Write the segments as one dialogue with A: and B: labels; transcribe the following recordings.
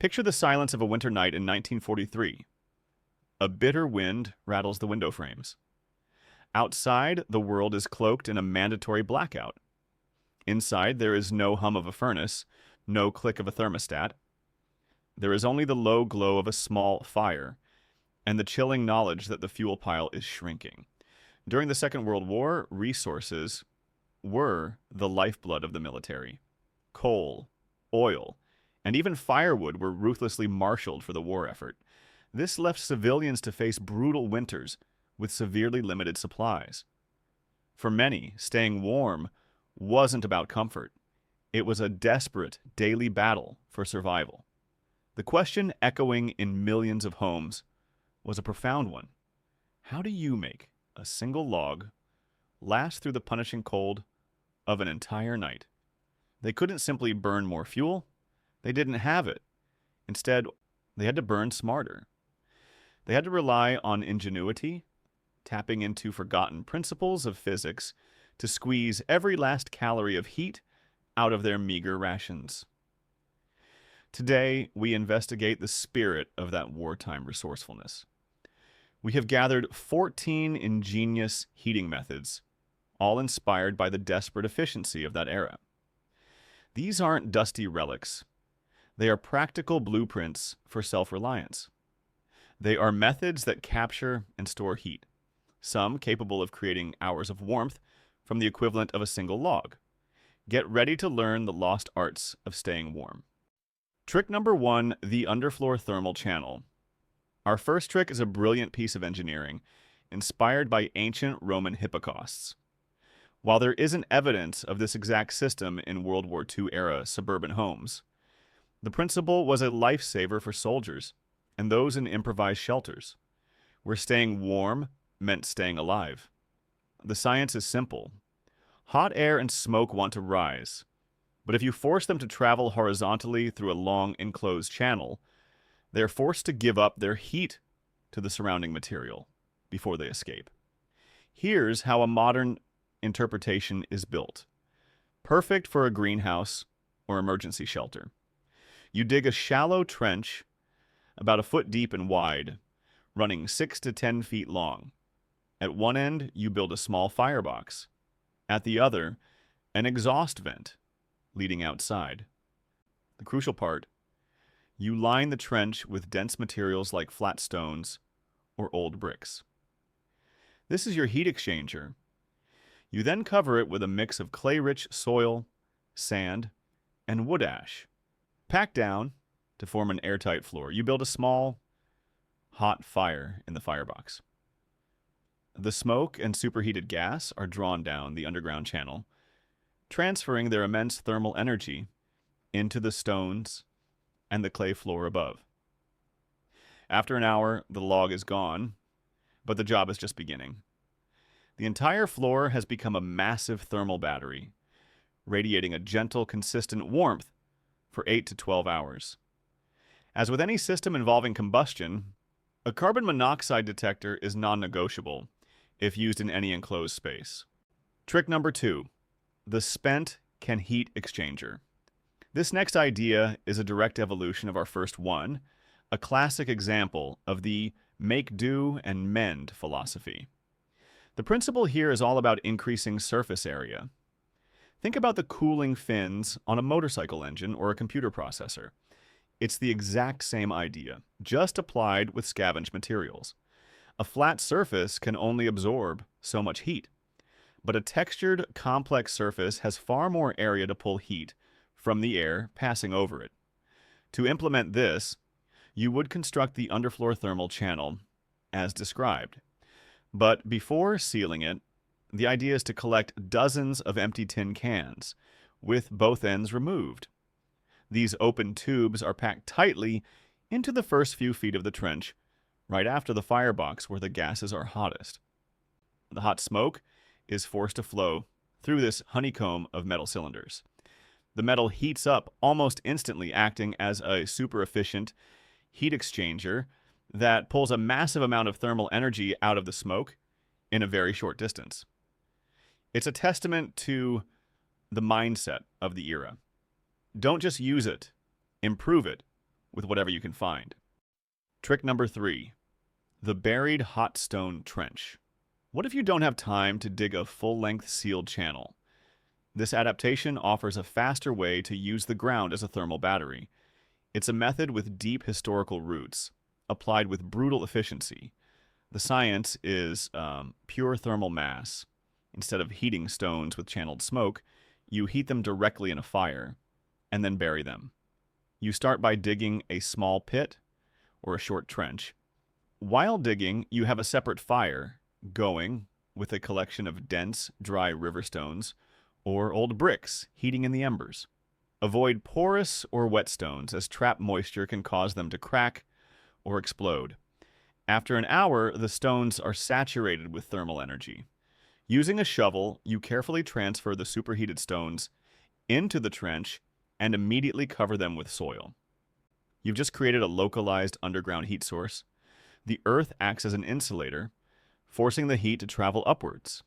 A: Picture the silence of a winter night in 1943. A bitter wind rattles the window frames. Outside, the world is cloaked in a mandatory blackout. Inside, there is no hum of a furnace, no click of a thermostat. There is only the low glow of a small fire, and the chilling knowledge that the fuel pile is shrinking. During the Second World War, resources were the lifeblood of the military. Coal, oil, and even firewood were ruthlessly marshaled for the war effort. This left civilians to face brutal winters with severely limited supplies. For many, staying warm wasn't about comfort. It was a desperate daily battle for survival. The question echoing in millions of homes was a profound one. How do you make a single log last through the punishing cold of an entire night? They couldn't simply burn more fuel. They didn't have it. Instead, they had to burn smarter. They had to rely on ingenuity, tapping into forgotten principles of physics to squeeze every last calorie of heat out of their meager rations. Today, we investigate the spirit of that wartime resourcefulness. We have gathered 14 ingenious heating methods, all inspired by the desperate efficiency of that era. These aren't dusty relics. They are practical blueprints for self-reliance. They are methods that capture and store heat, some capable of creating hours of warmth from the equivalent of a single log. Get ready to learn the lost arts of staying warm. Trick number 1, the underfloor thermal channel. Our first trick is a brilliant piece of engineering, inspired by ancient Roman hippocausts. While there isn't evidence of this exact system in World War II era suburban homes, the principle was a lifesaver for soldiers and those in improvised shelters, where staying warm meant staying alive. The science is simple. Hot air and smoke want to rise, but if you force them to travel horizontally through a long enclosed channel, they are forced to give up their heat to the surrounding material before they escape. Here's how a modern interpretation is built. Perfect for a greenhouse or emergency shelter. You dig a shallow trench about a foot deep and wide, running 6 to 10 feet long. At one end, you build a small firebox. At the other, an exhaust vent leading outside. The crucial part, you line the trench with dense materials like flat stones or old bricks. This is your heat exchanger. You then cover it with a mix of clay-rich soil, sand, and wood ash. Packed down to form an airtight floor, you build a small, hot fire in the firebox. The smoke and superheated gas are drawn down the underground channel, transferring their immense thermal energy into the stones and the clay floor above. After an hour, the log is gone, but the job is just beginning. The entire floor has become a massive thermal battery, radiating a gentle, consistent warmth for 8 to 12 hours. As with any system involving combustion, a carbon monoxide detector is non-negotiable if used in any enclosed space. Trick number 2, the spent can heat exchanger. This next idea is a direct evolution of our first one, a classic example of the make do and mend philosophy. The principle here is all about increasing surface area. Think about the cooling fins on a motorcycle engine or a computer processor. It's the exact same idea, just applied with scavenged materials. A flat surface can only absorb so much heat, but a textured, complex surface has far more area to pull heat from the air passing over it. To implement this, you would construct the underfloor thermal channel as described. But before sealing it, the idea is to collect dozens of empty tin cans, with both ends removed. These open tubes are packed tightly into the first few feet of the trench, right after the firebox where the gases are hottest. The hot smoke is forced to flow through this honeycomb of metal cylinders. The metal heats up almost instantly, acting as a super efficient heat exchanger that pulls a massive amount of thermal energy out of the smoke in a very short distance. It's a testament to the mindset of the era. Don't just use it, improve it with whatever you can find. Trick number 3. The buried hot stone trench. What if you don't have time to dig a full-length sealed channel? This adaptation offers a faster way to use the ground as a thermal battery. It's a method with deep historical roots, applied with brutal efficiency. The science is pure thermal mass. Instead of heating stones with channeled smoke, you heat them directly in a fire, and then bury them. You start by digging a small pit or a short trench. While digging, you have a separate fire going with a collection of dense, dry river stones or old bricks heating in the embers. Avoid porous or wet stones, as trapped moisture can cause them to crack or explode. After an hour, the stones are saturated with thermal energy. Using a shovel, you carefully transfer the superheated stones into the trench and immediately cover them with soil. You've just created a localized underground heat source. The earth acts as an insulator, forcing the heat to travel upwards.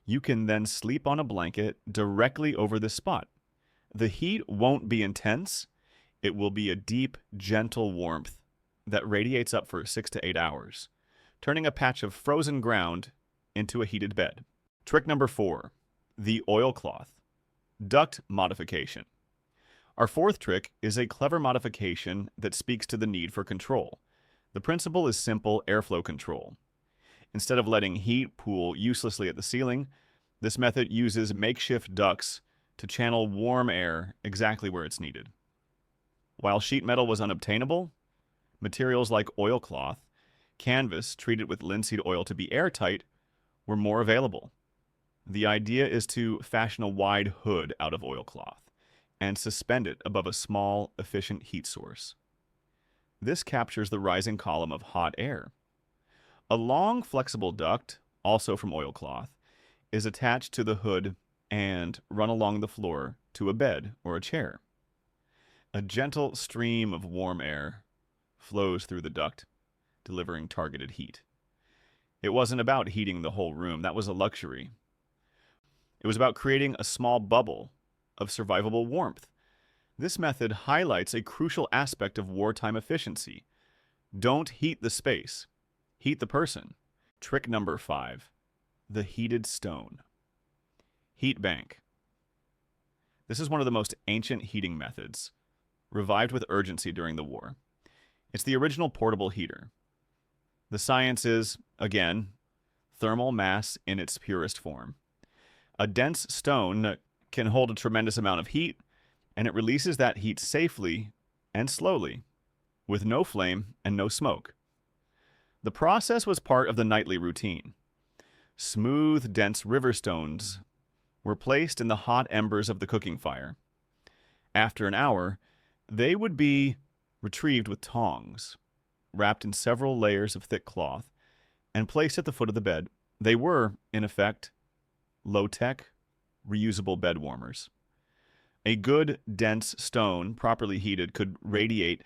A: You can then sleep on a blanket directly over this spot. The heat won't be intense. It will be a deep, gentle warmth that radiates up for 6 to 8 hours, turning a patch of frozen ground into a heated bed. Trick number 4, the oilcloth. Duct modification. Our fourth trick is a clever modification that speaks to the need for control. The principle is simple airflow control. Instead of letting heat pool uselessly at the ceiling, this method uses makeshift ducts to channel warm air exactly where it's needed. While sheet metal was unobtainable, materials like oilcloth, canvas treated with linseed oil to be airtight, were more available. The idea is to fashion a wide hood out of oilcloth and suspend it above a small, efficient heat source. This captures the rising column of hot air. A long, flexible duct, also from oilcloth, is attached to the hood and run along the floor to a bed or a chair. A gentle stream of warm air flows through the duct, delivering targeted heat. It wasn't about heating the whole room. That was a luxury. It was about creating a small bubble of survivable warmth. This method highlights a crucial aspect of wartime efficiency. Don't heat the space. Heat the person. Trick number 5, the heated stone. Heat bank. This is one of the most ancient heating methods, revived with urgency during the war. It's the original portable heater. The science is, again, thermal mass in its purest form. A dense stone can hold a tremendous amount of heat, and it releases that heat safely and slowly, with no flame and no smoke. The process was part of the nightly routine. Smooth, dense river stones were placed in the hot embers of the cooking fire. After an hour, they would be retrieved with tongs, wrapped in several layers of thick cloth, and placed at the foot of the bed. They were, in effect, low-tech, reusable bed warmers. A good, dense stone, properly heated, could radiate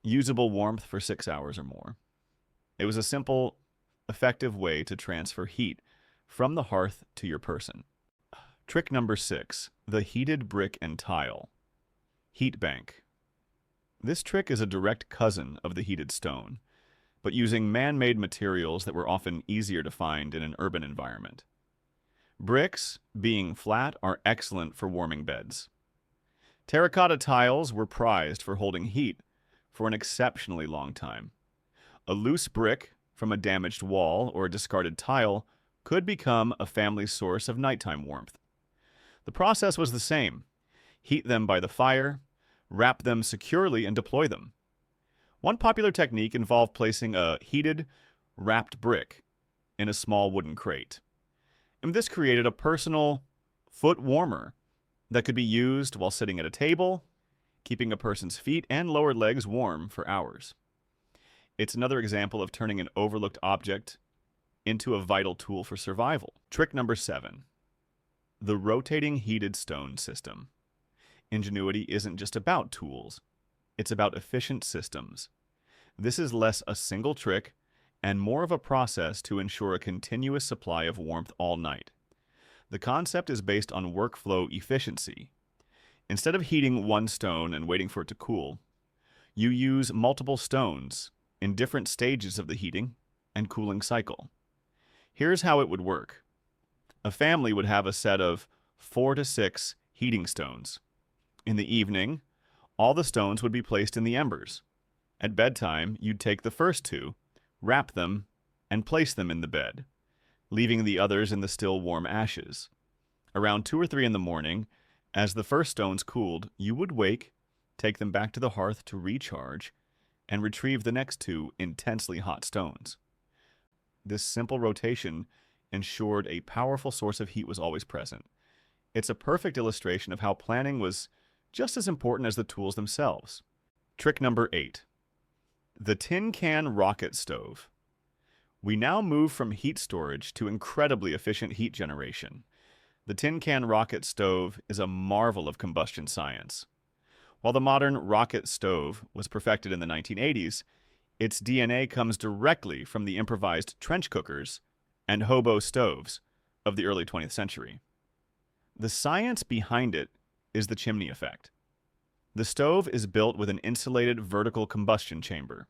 A: usable warmth for 6 hours or more. It was a simple, effective way to transfer heat from the hearth to your person. Trick number 6, the heated brick and tile. Heat bank. This trick is a direct cousin of the heated stone, but using man-made materials that were often easier to find in an urban environment. Bricks, being flat, are excellent for warming beds. Terracotta tiles were prized for holding heat for an exceptionally long time. A loose brick from a damaged wall or a discarded tile could become a family's source of nighttime warmth. The process was the same. Heat them by the fire, wrap them securely, and deploy them. One popular technique involved placing a heated, wrapped brick in a small wooden crate. And this created a personal foot warmer that could be used while sitting at a table, keeping a person's feet and lower legs warm for hours. It's another example of turning an overlooked object into a vital tool for survival. Trick number 7, the rotating heated stone system. Ingenuity isn't just about tools. It's about efficient systems. This is less a single trick and more of a process to ensure a continuous supply of warmth all night. The concept is based on workflow efficiency. Instead of heating one stone and waiting for it to cool, You use multiple stones in different stages of the heating and cooling cycle. Here's how it would work. A family would have a set of 4 to 6 heating stones. In the evening, all the stones would be placed in the embers. At bedtime, you'd take the first 2, wrap them, and place them in the bed, leaving the others in the still warm ashes. Around 2 or 3 in the morning, as the first stones cooled, you would wake, take them back to the hearth to recharge, and retrieve the next 2 intensely hot stones. This simple rotation ensured a powerful source of heat was always present. It's a perfect illustration of how planning was just as important as the tools themselves. Trick number 8. The tin can rocket stove. We now move from heat storage to incredibly efficient heat generation. The tin can rocket stove is a marvel of combustion science. While the modern rocket stove was perfected in the 1980s, its DNA comes directly from the improvised trench cookers and hobo stoves of the early 20th century. The science behind it is the chimney effect. The stove is built with an insulated vertical combustion chamber.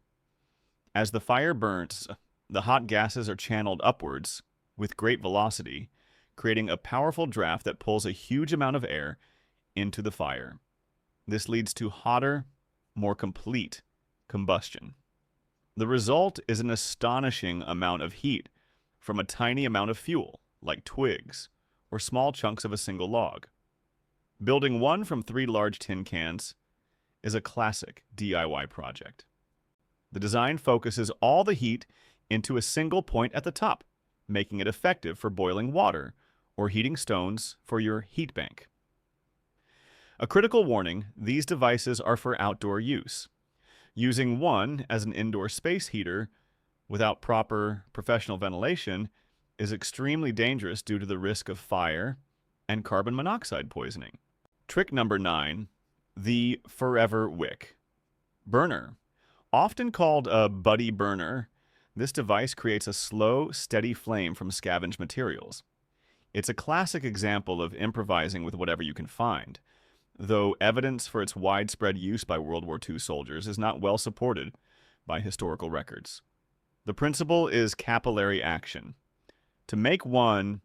A: As the fire burns, the hot gases are channeled upwards with great velocity, creating a powerful draft that pulls a huge amount of air into the fire. This leads to hotter, more complete combustion. The result is an astonishing amount of heat from a tiny amount of fuel, like twigs or small chunks of a single log. Building one from 3 large tin cans is a classic DIY project. The design focuses all the heat into a single point at the top, making it effective for boiling water or heating stones for your heat bank. A critical warning, these devices are for outdoor use. Using one as an indoor space heater without proper professional ventilation is extremely dangerous due to the risk of fire and carbon monoxide poisoning. Trick number 9, the forever wick. Burner. Often called a buddy burner, this device creates a slow, steady flame from scavenged materials. It's a classic example of improvising with whatever you can find, though evidence for its widespread use by World War II soldiers is not well supported by historical records. The principle is capillary action. To make one,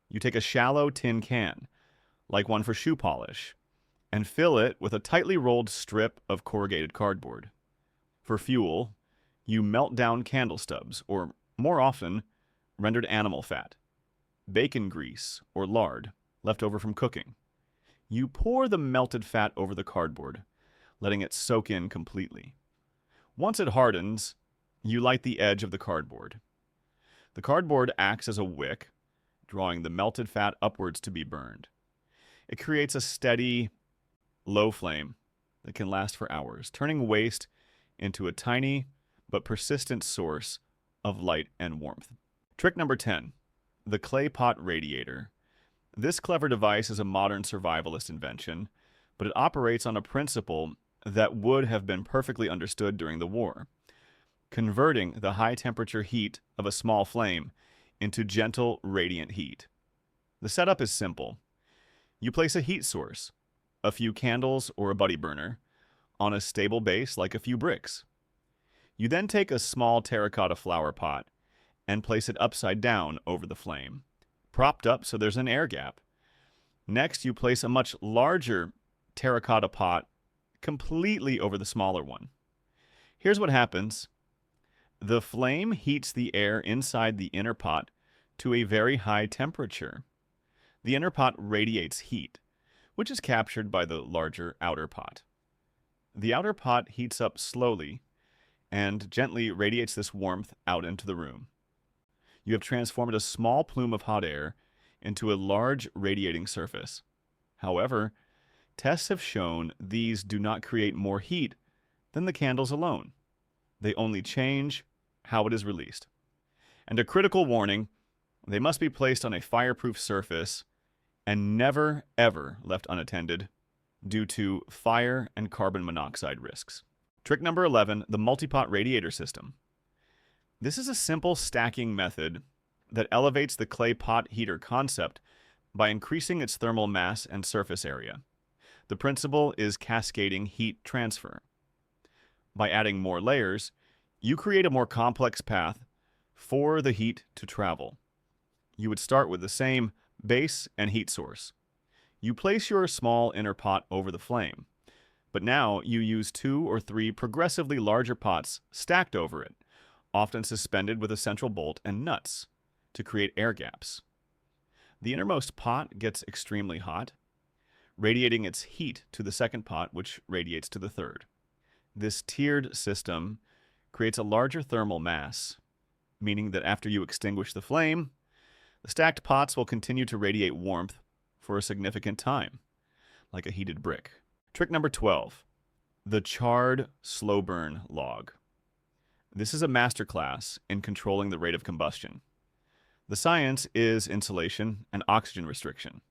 A: you take a shallow tin can, like one for shoe polish, and fill it with a tightly rolled strip of corrugated cardboard. For fuel, you melt down candle stubs, or more often, rendered animal fat, bacon grease, or lard, left over from cooking. You pour the melted fat over the cardboard, letting it soak in completely. Once it hardens, you light the edge of the cardboard. The cardboard acts as a wick, drawing the melted fat upwards to be burned. It creates a steady, low flame that can last for hours, turning waste into a tiny but persistent source of light and warmth. Trick number 10, the clay pot radiator. This clever device is a modern survivalist invention, but it operates on a principle that would have been perfectly understood during the war, converting the high-temperature heat of a small flame into gentle, radiant heat. The setup is simple. You place a heat source, a few candles or a buddy burner, on a stable base like a few bricks. You then take a small terracotta flower pot and place it upside down over the flame, propped up so there's an air gap. Next, you place a much larger terracotta pot completely over the smaller one. Here's what happens. The flame heats the air inside the inner pot to a very high temperature. The inner pot radiates heat, which is captured by the larger outer pot. The outer pot heats up slowly and gently radiates this warmth out into the room. You have transformed a small plume of hot air into a large radiating surface. However, tests have shown these do not create more heat than the candles alone. They only change how it is released. And a critical warning, they must be placed on a fireproof surface and never, ever left unattended due to fire and carbon monoxide risks. Trick number 11, the multi-pot radiator system. This is a simple stacking method that elevates the clay pot heater concept by increasing its thermal mass and surface area. The principle is cascading heat transfer. By adding more layers, you create a more complex path for the heat to travel. You would start with the same base and heat source. You place your small inner pot over the flame, but now you use 2 or 3 progressively larger pots stacked over it, often suspended with a central bolt and nuts to create air gaps. The innermost pot gets extremely hot, radiating its heat to the second pot, which radiates to the third. This tiered system creates a larger thermal mass, meaning that after you extinguish the flame, the stacked pots will continue to radiate warmth for a significant time, like a heated brick. Trick number 12, the charred slow burn log. This is a masterclass in controlling the rate of combustion. The science is insulation and oxygen restriction.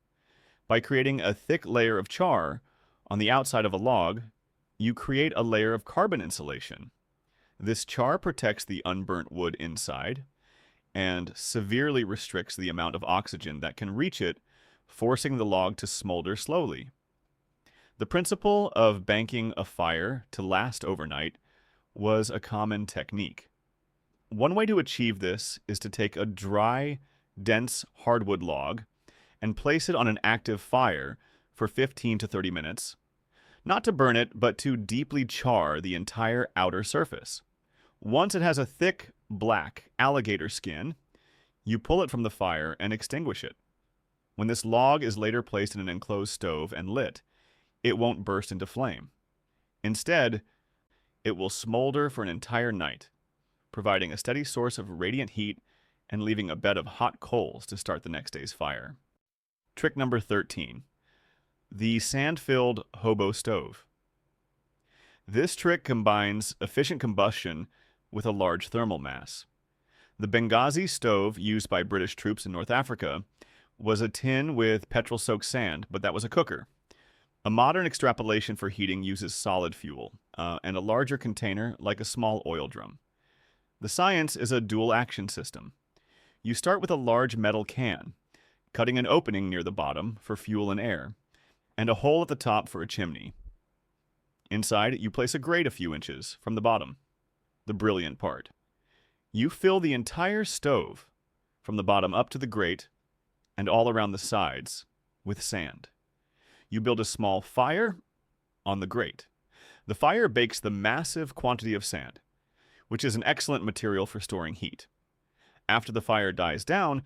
A: By creating a thick layer of char on the outside of a log, you create a layer of carbon insulation. This char protects the unburnt wood inside and severely restricts the amount of oxygen that can reach it, forcing the log to smolder slowly. The principle of banking a fire to last overnight was a common technique. One way to achieve this is to take a dry, dense hardwood log and place it on an active fire for 15 to 30 minutes, not to burn it, but to deeply char the entire outer surface. Once it has a thick, black alligator skin, you pull it from the fire and extinguish it. When this log is later placed in an enclosed stove and lit, it won't burst into flame. Instead, it will smolder for an entire night, providing a steady source of radiant heat and leaving a bed of hot coals to start the next day's fire. Trick number 13, the sand-filled hobo stove. This trick combines efficient combustion with a large thermal mass. The Benghazi stove used by British troops in North Africa was a tin with petrol-soaked sand, but that was a cooker. A modern extrapolation for heating uses solid fuel and a larger container like a small oil drum. The science is a dual-action system. You start with a large metal can, cutting an opening near the bottom for fuel and air, and a hole at the top for a chimney. Inside, you place a grate a few inches from the bottom, the brilliant part. You fill the entire stove, from the bottom up to the grate, and all around the sides, with sand. You build a small fire on the grate. The fire bakes the massive quantity of sand, which is an excellent material for storing heat. After the fire dies down,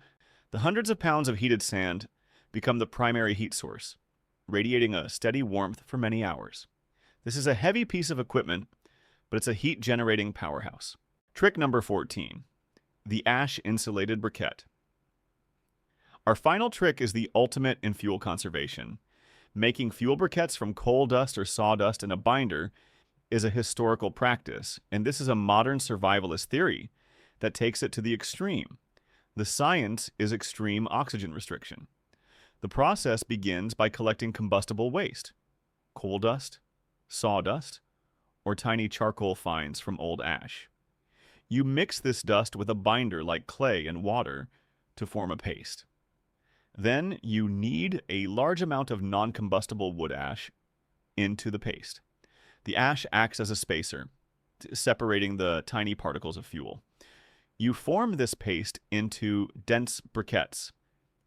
A: the hundreds of pounds of heated sand become the primary heat source, radiating a steady warmth for many hours. This is a heavy piece of equipment, but it's a heat-generating powerhouse. Trick number 14, the ash-insulated briquette. Our final trick is the ultimate in fuel conservation. Making fuel briquettes from coal dust or sawdust in a binder is a historical practice, and this is a modern survivalist theory that takes it to the extreme. The science is extreme oxygen restriction. The process begins by collecting combustible waste, coal dust, sawdust, or tiny charcoal fines from old ash. You mix this dust with a binder like clay and water to form a paste. Then you knead a large amount of non-combustible wood ash into the paste. The ash acts as a spacer, separating the tiny particles of fuel. You form this paste into dense briquettes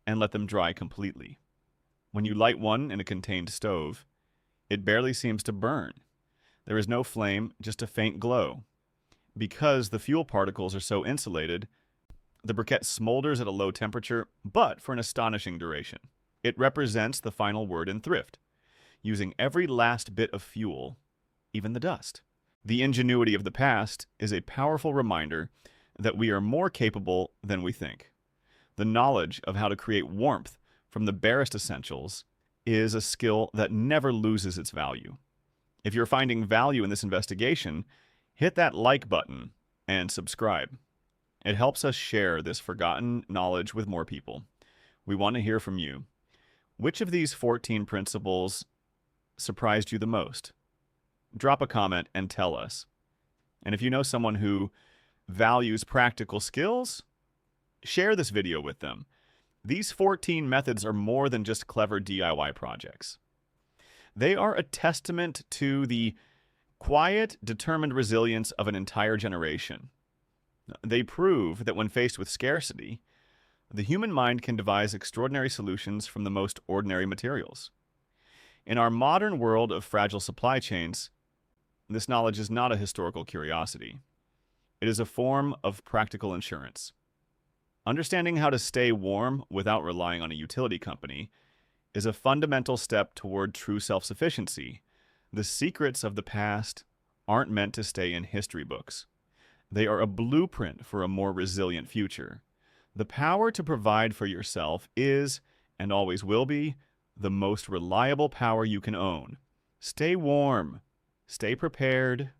A: and let them dry completely. When you light one in a contained stove, it barely seems to burn. There is no flame, just a faint glow. Because the fuel particles are so insulated, the briquette smolders at a low temperature, but for an astonishing duration. It represents the final word in thrift, using every last bit of fuel, even the dust. The ingenuity of the past is a powerful reminder that we are more capable than we think. The knowledge of how to create warmth from the barest essentials is a skill that never loses its value. If you're finding value in this investigation, hit that like button and subscribe. It helps us share this forgotten knowledge with more people. We want to hear from you. Which of these 14 principles surprised you the most? Drop a comment and tell us. And if you know someone who values practical skills, share this video with them. These 14 methods are more than just clever DIY projects. They are a testament to the quiet, determined resilience of an entire generation. They prove that when faced with scarcity, the human mind can devise extraordinary solutions from the most ordinary materials. In our modern world of fragile supply chains, this knowledge is not a historical curiosity. It is a form of practical insurance. Understanding how to stay warm without relying on a utility company is a fundamental step toward true self-sufficiency. The secrets of the past aren't meant to stay in history books. They are a blueprint for a more resilient future. The power to provide for yourself is, and always will be, the most reliable power you can own. Stay warm, stay prepared,